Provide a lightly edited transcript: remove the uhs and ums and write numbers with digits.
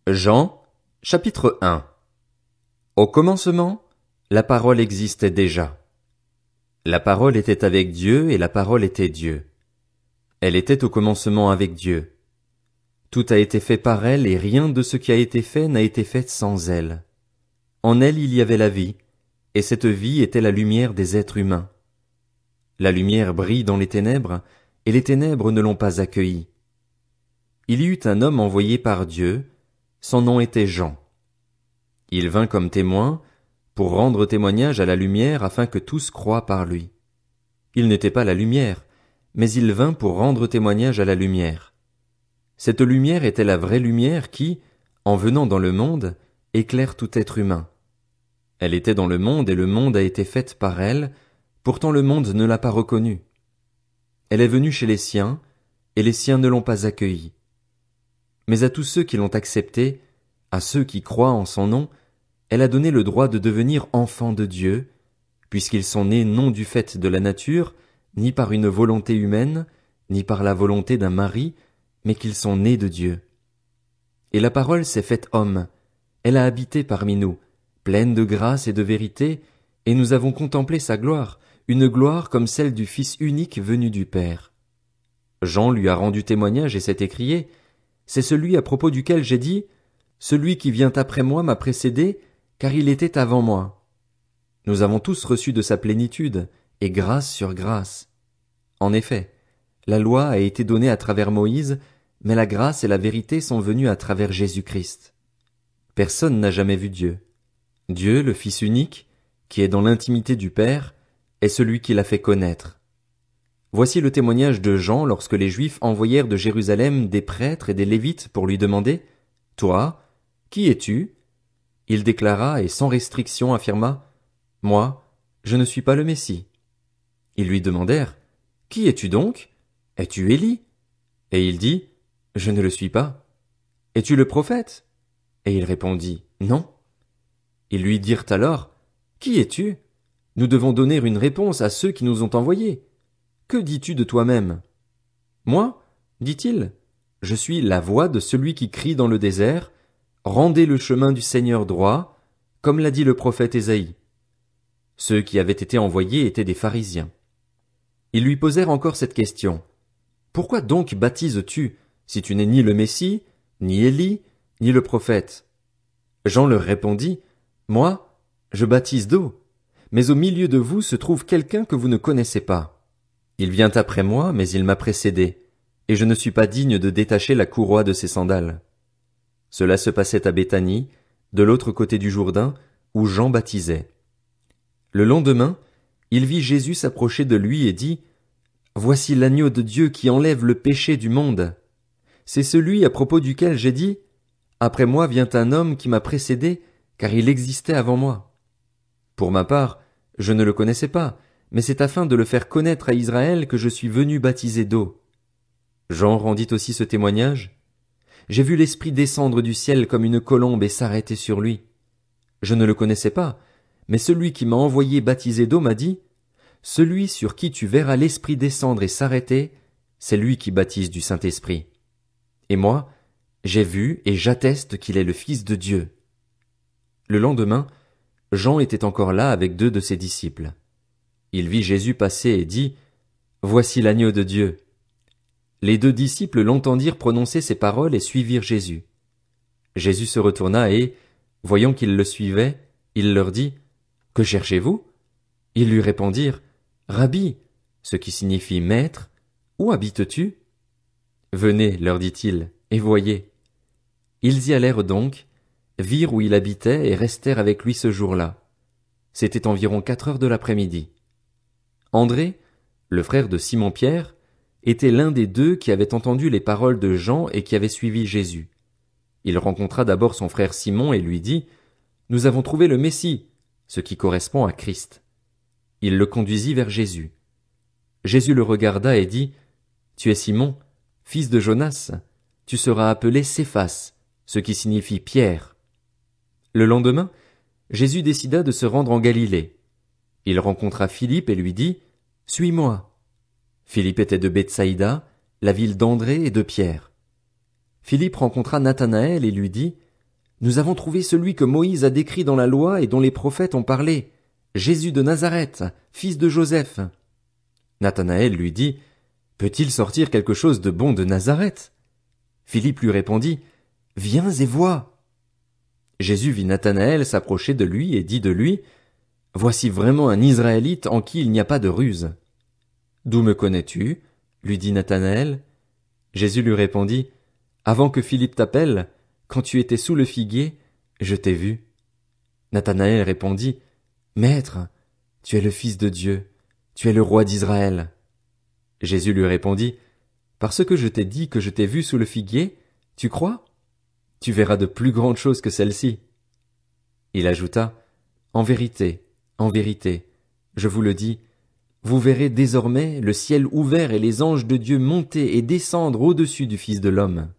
Jean, chapitre 1. Au commencement, la parole existait déjà. La parole était avec Dieu et la parole était Dieu. Elle était au commencement avec Dieu. Tout a été fait par elle et rien de ce qui a été fait n'a été fait sans elle. En elle il y avait la vie, et cette vie était la lumière des êtres humains. La lumière brille dans les ténèbres, et les ténèbres ne l'ont pas accueillie. Il y eut un homme envoyé par Dieu, son nom était Jean. Il vint comme témoin, pour rendre témoignage à la lumière afin que tous croient par lui. Il n'était pas la lumière, mais il vint pour rendre témoignage à la lumière. Cette lumière était la vraie lumière qui, en venant dans le monde, éclaire tout être humain. Elle était dans le monde et le monde a été fait par elle, pourtant le monde ne l'a pas reconnue. Elle est venue chez les siens, et les siens ne l'ont pas accueillie. Mais à tous ceux qui l'ont acceptée, à ceux qui croient en son nom, elle a donné le droit de devenir enfants de Dieu, puisqu'ils sont nés non du fait de la nature, ni par une volonté humaine, ni par la volonté d'un mari, mais qu'ils sont nés de Dieu. Et la parole s'est faite homme, elle a habité parmi nous, pleine de grâce et de vérité, et nous avons contemplé sa gloire, une gloire comme celle du Fils unique venu du Père. Jean lui a rendu témoignage et s'est écrié, c'est celui à propos duquel j'ai dit, celui qui vient après moi m'a précédé, car il était avant moi. Nous avons tous reçu de sa plénitude, et grâce sur grâce. En effet, la loi a été donnée à travers Moïse, mais la grâce et la vérité sont venues à travers Jésus-Christ. Personne n'a jamais vu Dieu. Dieu, le Fils unique, qui est dans l'intimité du Père, est celui qui l'a fait connaître. Voici le témoignage de Jean lorsque les Juifs envoyèrent de Jérusalem des prêtres et des Lévites pour lui demander « Toi, qui es-tu » Il déclara et sans restriction affirma « Moi, je ne suis pas le Messie. » Ils lui demandèrent « Qui es-tu donc? Es-tu Élie » Et il dit « Je ne le suis pas. » « Es-tu le prophète » Et il répondit « Non. » Ils lui dirent alors « Qui es-tu? Nous devons donner une réponse à ceux qui nous ont envoyés. Que dis-tu de toi-même? » Moi, dit-il, je suis la voix de celui qui crie dans le désert, rendez le chemin du Seigneur droit, comme l'a dit le prophète Ésaïe. Ceux qui avaient été envoyés étaient des pharisiens. Ils lui posèrent encore cette question. Pourquoi donc baptises-tu, si tu n'es ni le Messie, ni Élie, ni le prophète? Jean leur répondit, moi, je baptise d'eau, mais au milieu de vous se trouve quelqu'un que vous ne connaissez pas. Il vient après moi, mais il m'a précédé, et je ne suis pas digne de détacher la courroie de ses sandales. Cela se passait à Béthanie, de l'autre côté du Jourdain, où Jean baptisait. Le lendemain, il vit Jésus s'approcher de lui et dit, Voici l'agneau de Dieu qui enlève le péché du monde. C'est celui à propos duquel j'ai dit, Après moi vient un homme qui m'a précédé, car il existait avant moi. Pour ma part, je ne le connaissais pas, mais c'est afin de le faire connaître à Israël que je suis venu baptiser d'eau. Jean rendit aussi ce témoignage. J'ai vu l'Esprit descendre du ciel comme une colombe et s'arrêter sur lui. Je ne le connaissais pas, mais celui qui m'a envoyé baptiser d'eau m'a dit, Celui sur qui tu verras l'Esprit descendre et s'arrêter, c'est lui qui baptise du Saint-Esprit. Et moi, j'ai vu et j'atteste qu'il est le Fils de Dieu. Le lendemain, Jean était encore là avec 2 de ses disciples. Il vit Jésus passer et dit, Voici l'agneau de Dieu. Les 2 disciples l'entendirent prononcer ces paroles et suivirent Jésus. Jésus se retourna et, voyant qu'ils le suivaient, il leur dit, Que cherchez-vous? Ils lui répondirent, Rabbi, ce qui signifie maître, où habites-tu? Venez, leur dit-il, et voyez. Ils y allèrent donc, virent où il habitait et restèrent avec lui ce jour-là. C'était environ 4 heures de l'après-midi. André, le frère de Simon-Pierre, était l'un des 2 qui avaient entendu les paroles de Jean et qui avaient suivi Jésus. Il rencontra d'abord son frère Simon et lui dit, Nous avons trouvé le Messie, ce qui correspond à Christ. Il le conduisit vers Jésus. Jésus le regarda et dit, Tu es Simon, fils de Jonas, tu seras appelé Céphas, ce qui signifie Pierre. Le lendemain, Jésus décida de se rendre en Galilée. Il rencontra Philippe et lui dit, Suis-moi. Philippe était de Bethsaïda, la ville d'André et de Pierre. Philippe rencontra Nathanaël et lui dit, Nous avons trouvé celui que Moïse a décrit dans la loi et dont les prophètes ont parlé, Jésus de Nazareth, fils de Joseph. Nathanaël lui dit, peut-il sortir quelque chose de bon de Nazareth? Philippe lui répondit, viens et vois. Jésus vit Nathanaël s'approcher de lui et dit de lui, voici vraiment un Israélite en qui il n'y a pas de ruse. D'où me connais-tu? Lui dit Nathanaël. Jésus lui répondit, avant que Philippe t'appelle, quand tu étais sous le figuier, je t'ai vu. Nathanaël répondit, Maître, tu es le Fils de Dieu, tu es le roi d'Israël. Jésus lui répondit, parce que je t'ai dit que je t'ai vu sous le figuier, tu crois? Tu verras de plus grandes choses que celles-ci. Il ajouta, en vérité, je vous le dis, vous verrez désormais le ciel ouvert et les anges de Dieu monter et descendre au-dessus du Fils de l'homme.